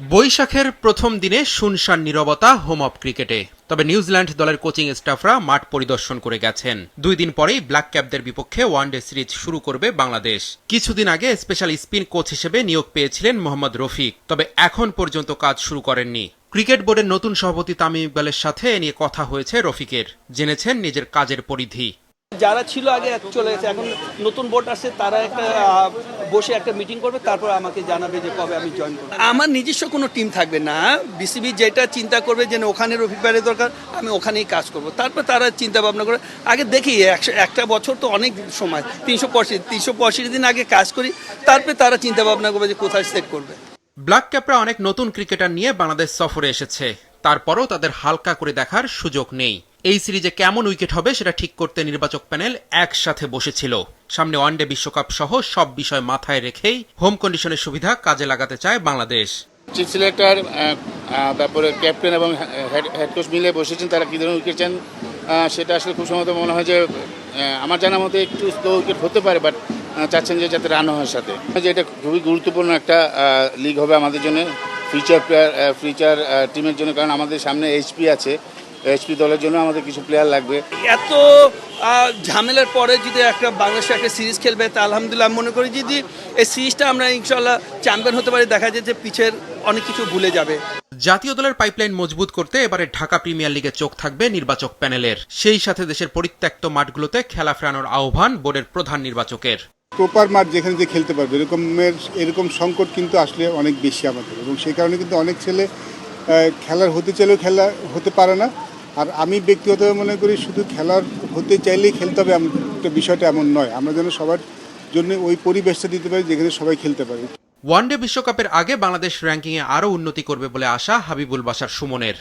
বৈশাখের প্রথম দিনে শুনশান নীরবতা হোম অফ ক্রিকেটে। তবে নিউজিল্যান্ড দলের কোচিং স্টাফরা মাঠ পরিদর্শন করে গেছেন। 2 দিন পরেই ব্ল্যাক ক্যাপদের বিপক্ষে ওয়ানডে সিরিজ শুরু করবে বাংলাদেশ। কিছুদিন আগে স্পেশাল স্পিন কোচ হিসেবে নিয়োগ পেয়েছিলেন মোহাম্মদ রফিক, তবে এখন পর্যন্ত কাজ শুরু করেননি। ক্রিকেট বোর্ডের নতুন সভাপতি তামিম ইকবালের সাথে এ নিয়ে কথা হয়েছে রফিকের। জেনেছেন নিজের কাজের পরিধি। যারা ছিল আগে চলে গেছে, এখন নতুন বোর্ড আসছে, তারা একটা বসে একটা মিটিং করবে, তারপর আমাকে জানাবে যে কবে আমি জয়েন করব। আমার নিজস্ব কোনো টিম থাকবে না, বিসিবি যেটা চিন্তা করবে যে ওখানে রফিক ভাইয়ের দরকার, আমি ওখানেই কাজ করব। তারপর তারা চিন্তা ভাবনা করে আগে দেখি একটা বছর তো অনেক সময়, 365 দিন আগে কাজ করি, তারপরে তারা চিন্তা ভাবনা করবে যে কোথায় সেট করবে। ব্ল্যাক ক্যাপরা অনেক নতুন ক্রিকেটার নিয়ে বাংলাদেশ সফরে এসেছে, তারপরও তাদের হালকা করে দেখার সুযোগ নেই। এই সিরিজে কেমন উইকেট হবে সেটা ঠিক করতে নির্বাচক প্যানেল একসাথে বসেছিল। সামনে ওয়ানডে বিশ্বকাপ সহ সব বিষয় মাথায় রেখেই হোম কন্ডিশনের সুবিধা কাজে লাগাতে চায় বাংলাদেশ। চিফ সিলেক্টর, তারপরে ক্যাপ্টেন এবং হেড কোচ মিলে বসেছেন, তারা কী ধরনের উইকেট চান সেটা আসলে খুব সম্ভবত মনে হয় যে আমার জানার মতো একটু স্লো উইকেট হতে পারে, বাট চাচ্ছেন যে যাতে রান হওয়ার সাথে যে এটা খুবই গুরুত্বপূর্ণ একটা লিগ হবে আমাদের জন্য, ফিউচার টিমের জন্য, কারণ আমাদের সামনে এইচপি আছে। এইচপি দলের জন্য আমাদের কিছু প্লেয়ার লাগবে। এত ঝামেলার পরে যদি একটা বাংলাদেশ একটা সিরিজ খেলবে, তা আলহামদুলিল্লাহ মনে করি যদি এই সিরিজটা আমরা ইনশাল্লাহ চ্যাম্পিয়ন হতে পারি, দেখা যায় যে পিছের অনেক কিছু ভুলে যাবে। জাতীয় দলের পাইপলাইন মজবুত করতে এবারে ঢাকা প্রিমিয়ার লিগে চোখ থাকবে নির্বাচক প্যানেলের। সেই সাথে দেশের পরিত্যক্ত মাঠগুলোতে খেলা ফেরানোর আহ্বান বোর্ডের প্রধান নির্বাচকের। প্রপার মাঠ যেখানে যে খেলতে পারবে এরকম সংকট কিন্তু আসলে অনেক বেশি আমাদের, এবং সেই কারণে কিন্তু অনেক ছেলে খেলার হতে চাইলেও খেলা হতে পারে না। আর আমি ব্যক্তিগতভাবে মনে করি শুধু খেলার হতে চাইলেই খেলতে হবে বিষয়টা এমন নয়। আমরা যেন সবার জন্য ওই পরিবেশটা দিতে পারি যেখানে সবাই খেলতে পারে। ওয়ানডে বিশ্বকাপের আগে বাংলাদেশ র্যাঙ্কিংয়ে আরও উন্নতি করবে বলে আশা হাবিবুল বাশার সুমনের।